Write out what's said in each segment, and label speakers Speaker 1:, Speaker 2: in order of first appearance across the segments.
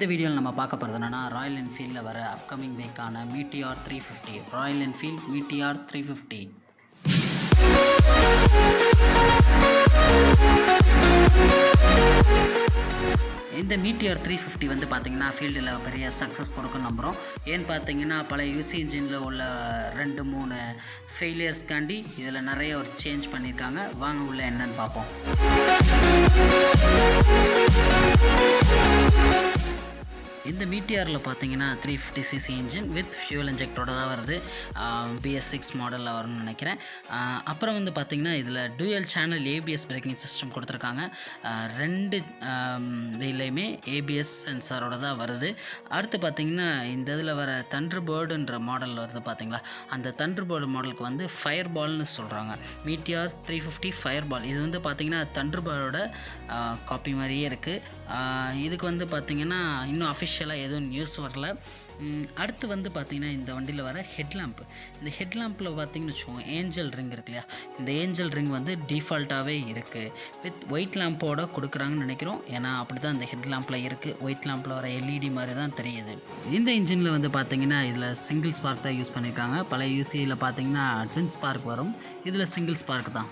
Speaker 1: இந்த வீடியோவில் நம்ம பார்க்க போகிறது என்னன்னா ராயல் என்ஃபீல்டில் வர அப்கமிங் வீக்கான மீட்டியார் 350 ராயல் என்ஃபீல்ட் மீட்டியார் 350. இந்த மீட்டியார் 350 வந்து பார்த்திங்கன்னா ஃபீல்டில் பெரிய சக்ஸஸ் கொடுக்குன்னு நம்புகிறோம். ஏன்னு பார்த்தீங்கன்னா பழைய யூசி இன்ஜினில் உள்ள 2-3 ஃபெயிலியர்ஸ்க்காண்டி இதில் நிறைய ஒரு சேஞ்ச் பண்ணியிருக்காங்க. வாங்க உள்ள என்னன்னு பார்ப்போம். இந்த மீட்டியாரில் பார்த்தீங்கன்னா 350cc இன்ஜின் வித் ஃபியூல் இன்ஜெக்டரோட தான் வருது. BS6 மாடலில் வரும்னு நினைக்கிறேன். அப்புறம் வந்து பார்த்திங்கன்னா இதில் dual channel ABS braking system கொடுத்துருக்காங்க. 2 வீல்லையுமே ABS சென்சாரோட தான் வருது. அடுத்து பார்த்திங்கன்னா இந்த இதில் வர தண்டர்பேர்டுன்ற மாடல் வருது பார்த்திங்களா, அந்த தண்டர்பேர்டு மாடலுக்கு வந்து ஃபயர் பால்னு சொல்கிறாங்க. Meteor 350 fire ball. இது வந்து பார்த்திங்கன்னா தண்டர்பேர்டோட காப்பி மாதிரியே இருக்குது. இதுக்கு வந்து பார்த்திங்கன்னா இன்னும் அஃபிஷியலாக எதுவும் நியூஸ் வரல. அடுத்து வந்து பார்த்திங்கன்னா இந்த வண்டியில் வர ஹெட்லாம்ப். இந்த ஹெட்லாம்பில் பார்த்திங்கன்னு வச்சுக்கோங்க, ஏஞ்சல் ரிங் இருக்கு இல்லையா, இந்த ஏஞ்சல் ரிங் வந்து டிஃபால்ட்டாகவே இருக்குது. வித் ஒயிட் லேம்போட கொடுக்குறாங்கன்னு நினைக்கிறோம். ஏன்னா அப்படி தான் இந்த ஹெட்லாம்பில் இருக்குது. ஒயிட் லேம்பில் வர LED மாதிரி தான் தெரியுது. இந்த இன்ஜினில் வந்து பார்த்திங்கன்னா இதில் சிங்கிள் ஸ்பார்க் தான் யூஸ் பண்ணியிருக்காங்க. பழைய யூசியில் பார்த்திங்கன்னா ட்வின் ஸ்பார்க் வரும், இதில் சிங்கிள் ஸ்பார்க் தான்.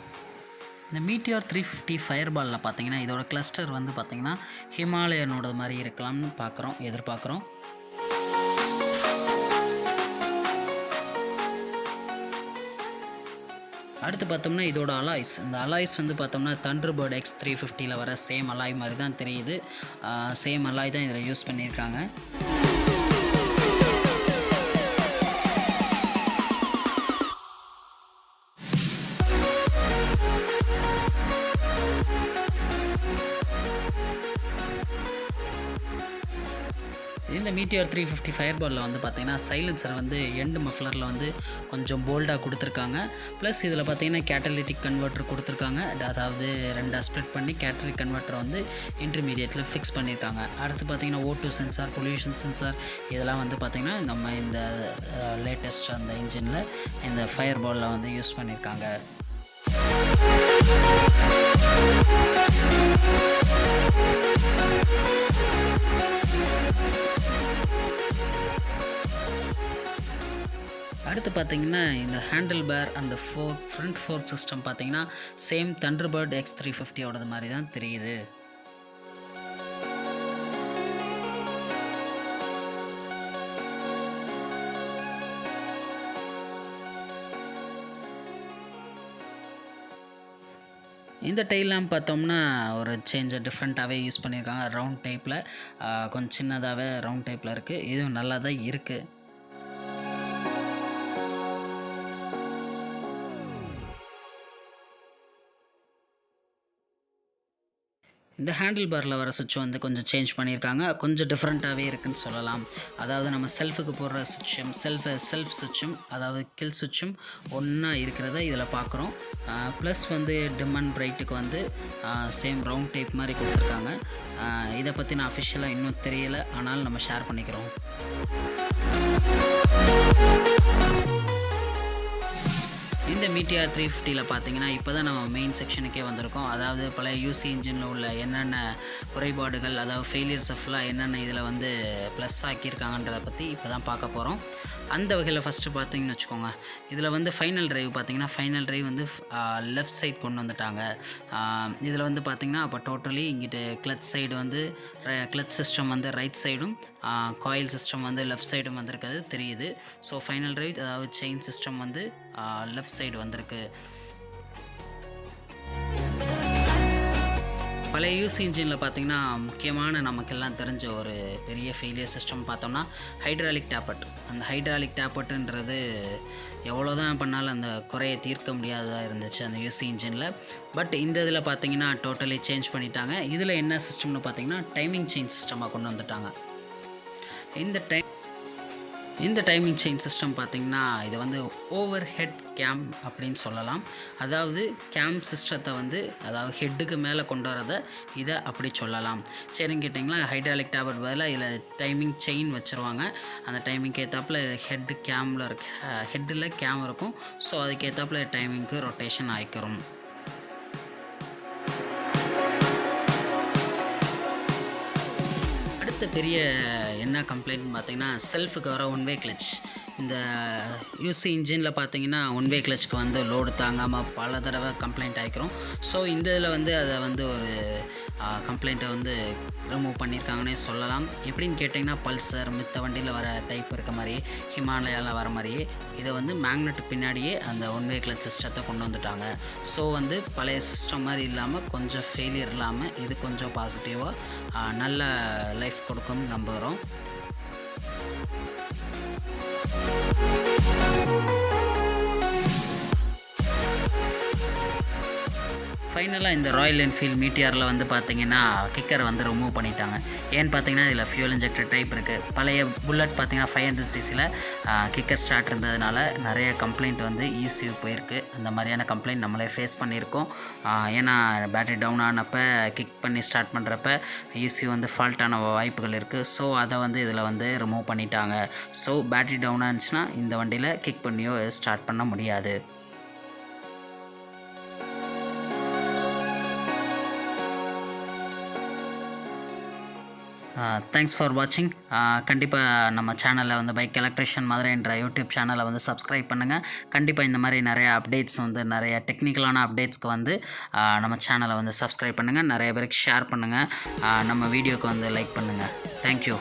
Speaker 1: இந்த மீட்டியார் 350 ஃபயர் பாலில் பார்த்தீங்கன்னா இதோட கிளஸ்டர் வந்து பார்த்திங்கன்னா ஹிமாலயனோட மாதிரி இருக்கலாம்னு எதிர்பார்க்குறோம். அடுத்து பார்த்தோம்னா இதோட அலாய்ஸ். இந்த அலாய்ஸ் வந்து பார்த்தோம்னா தண்டர்பேர்ட் X350ல் வர சேம் அலாய் மாதிரி தான் தெரியுது. சேம் அலாய் தான் இதில் யூஸ் பண்ணியிருக்காங்க. இந்த மீட்டியார் 350 ஃபயர் பாலில் வந்து பார்த்திங்கன்னா சைலன்சர் வந்து எண்டு மஃப்ளரில் வந்து கொஞ்சம் போல்டாக கொடுத்துருக்காங்க. ப்ளஸ் இதில் பார்த்திங்கன்னா கேட்டலிட்டிக் கன்வெர்ட்டர் கொடுத்துருக்காங்க. அதாவது 2 ஸ்ப்ளிட் பண்ணி கேட்டலிக் கன்வெர்ட்டரை வந்து இன்டர்மீடியட்டில் ஃபிக்ஸ் பண்ணியிருக்காங்க. அடுத்து பார்த்திங்கன்னா O2 சென்சார், பொல்யூஷன் சென்சார் இதெல்லாம் வந்து பார்த்திங்கன்னா நம்ம இந்த லேட்டஸ்ட் அந்த இன்ஜினில் இந்த ஃபயர் பாலில் வந்து யூஸ் பண்ணியிருக்காங்க. அடுத்து பார்த்திங்கன்னா இந்த ஹேண்டில் பேர் அந்த ஃப்ரண்ட் ஃபோர்க் சிஸ்டம் பார்த்திங்கன்னா சேம் தண்டர்பேர்ட் X350ஓடது மாதிரி தான் தெரியுது. இந்த டெயில் லேம்ப் பார்த்தோம்னா ஒரு சேஞ்சை டிஃப்ரெண்ட்டாகவே யூஸ் பண்ணியிருக்காங்க. ரவுண்ட் டைப்பில் கொஞ்சம் சின்னதாகவே ரவுண்ட் டைப்பில் இருக்குது. இதுவும் நல்லா தான் இருக்குது. இந்த ஹேண்டில் பாரில் வர சுவிட்ச் வந்து கொஞ்சம் சேஞ்ச் பண்ணியிருக்காங்க. கொஞ்சம் டிஃப்ரெண்ட்டாகவே இருக்குதுன்னு சொல்லலாம். அதாவது நம்ம செல்ஃபுக்கு போடுற சுவிட்சும் செல்ஃப் சுவிட்சும் அதாவது கில் சுவிட்சும் ஒன்றா இருக்கிறத இதில் பார்க்குறோம். ப்ளஸ் வந்து டிம் அண்ட் பிரைட்டுக்கு வந்து சேம் ரவுண்ட் டைப் மாதிரி கொடுத்துருக்காங்க. இதை பற்றி நான் அஃபிஷியலாக இன்னும் தெரியலை, ஆனாலும் நம்ம ஷேர் பண்ணிக்கிறோம். இந்த மீட்டியார் 350ல் பார்த்தீங்கன்னா இப்போ தான் நம்ம மெயின் செக்ஷனுக்கே வந்திருக்கோம். அதாவது பழைய யூசி இன்ஜினில் உள்ள என்னென்ன குறைபாடுகள், அதாவது ஃபெயிலியர்ஸ் எல்லாம் என்னென்ன இதில் வந்து ப்ளஸ் ஆக்கியிருக்காங்கன்றதை பற்றி இப்போ தான் பார்க்க போகிறோம். அந்த வகையில் ஃபஸ்ட்டு பார்த்தீங்கன்னு வச்சுக்கோங்க, இதில் வந்து ஃபைனல் ட்ரைவ் பார்த்திங்கன்னா ஃபைனல் ட்ரைவ் வந்து லெஃப்ட் சைட் கொண்டு வந்துட்டாங்க. இதில் வந்து பார்த்திங்கன்னா அப்போ டோட்டலி இங்கிட்டு கிளச் சைடு வந்து கிளச் சிஸ்டம் வந்து ரைட் சைடும், காயில் சிஸ்டம் வந்து லெஃப்ட் சைடும் வந்திருக்கிறது தெரியுது. ஸோ ஃபைனல் ட்ரைவ் அதாவது செயின் சிஸ்டம் வந்து லெஃப்ட் சைடு வந்திருக்கு. பழைய யூசி இன்ஜினில் பார்த்திங்கன்னா முக்கியமான நமக்கெல்லாம் தெரிஞ்ச ஒரு பெரிய ஃபெயிலியர் சிஸ்டம் பார்த்தோம்னா ஹைட்ராலிக் டேப்பட். அந்த ஹைட்ராலிக் டேப்பட்டுன்றது எவ்வளோ தான் பண்ணாலும் அந்த குறையை தீர்க்க முடியாததாக இருந்துச்சு அந்த யூசி இன்ஜினில். பட் இந்த இதில் பார்த்திங்கன்னா டோட்டலி சேஞ்ச் பண்ணிட்டாங்க. இதில் என்ன சிஸ்டம்னு பார்த்திங்கன்னா டைமிங் செயின் சிஸ்டமாக கொண்டு வந்துட்டாங்க. இந்த டைமிங் செயின் சிஸ்டம் பார்த்திங்கன்னா இது வந்து ஓவர் ஹெட் கேம் அப்படின்னு சொல்லலாம். அதாவது கேம் சிஸ்டத்தை வந்து அதாவது ஹெட்டுக்கு மேலே கொண்டு வரதை இதை அப்படி சொல்லலாம். சரின்னு கேட்டிங்களா, ஹைட்ராலிக் டேபட் பதிலாக இதில் டைமிங் செயின் வச்சுருவாங்க. அந்த டைமிங்க்கு ஏற்றாப்புல ஹெட்டில் கேம் இருக்கும். ஸோ அதுக்கேற்றாப்புல டைமிங்க்கு ரொட்டேஷன் ஆகிக்கிறோம். அடுத்த பெரிய என்ன கம்ப்ளைண்ட்னு பார்த்தீங்கன்னா செல்ஃபுக்கு வர ஒன் வே கிளச். இந்த யூசி இன்ஜினில் பார்த்தீங்கன்னா ஒன் வே கிளச்சுக்கு வந்து லோடு தாங்காமல் பல தடவை கம்ப்ளைண்ட் ஆகிக்கிறோம். ஸோ இந்த இதில் வந்து அதை வந்து ஒரு கம்ப்ளைண்ட்டை வந்து ரிமூவ் பண்ணியிருக்காங்கன்னே சொல்லலாம். எப்படின்னு கேட்டிங்கன்னா பல்சர் மித்த வண்டியில் வர டைப் இருக்க மாதிரி ஹிமாலயாவில் வர மாதிரியே இதை வந்து மேக்னெட் பின்னாடியே அந்த ஒன் வே கிளச் சிஸ்டத்தை கொண்டு வந்துட்டாங்க. ஸோ வந்து பழைய சிஸ்டம் மாதிரி இல்லாமல் கொஞ்சம் ஃபெயிலியர் இல்லாமல் இது கொஞ்சம் பாசிட்டிவாக நல்ல லைஃப் கொடுக்கும்னு நம்புகிறோம். ஃபைனலாக இந்த ராயல் என்ஃபீல்டு மீட்டியாரில் வந்து பார்த்திங்கன்னா கிக்கரை வந்து ரிமூவ் பண்ணிட்டாங்க. ஏன்னு பார்த்தீங்கன்னா இதில் ஃபியூல் இன்ஜெக்டர் டைப் இருக்குது. பழைய புல்லட் பார்த்திங்கன்னா 500cc கிக்கர் ஸ்டார்ட் இருந்ததுனால நிறைய கம்ப்ளைண்ட் வந்து ECU போயிருக்கு. அந்த மாதிரியான கம்ப்ளைண்ட் நம்மளே ஃபேஸ் பண்ணியிருக்கோம். ஏன்னா பேட்டரி டவுன் ஆனப்போ கிக் பண்ணி ஸ்டார்ட் பண்ணுறப்ப ECU வந்து ஃபால்ட்டான வாய்ப்புகள் இருக்குது. ஸோ அதை வந்து இதில் வந்து ரிமூவ் பண்ணிட்டாங்க. ஸோ பேட்டரி டவுன் ஆனிச்சுன்னா இந்த வண்டியில் கிக் பண்ணியோ ஸ்டார்ட் பண்ண முடியாது. தேங்க்ஸ் ஃபார் வாட்சிங். கண்டிப்பாக நம்ம சேனலில் வந்து பைக் எலக்ட்ரிஷியன் மதுரை என்ற யூடியூப் சேனலை வந்து சப்ஸ்கிரைப் பண்ணுங்கள். கண்டிப்பாக இந்த மாதிரி நிறைய அப்டேட்ஸ் வந்து நிறைய டெக்னிக்கலான அப்டேட்ஸ்க்கு வந்து நம்ம சேனலை வந்து சப்ஸ்கிரைப் பண்ணுங்கள். நிறைய பேருக்கு ஷேர் பண்ணுங்கள். நம்ம வீடியோக்கு வந்து லைக் பண்ணுங்கள். தேங்க்யூ.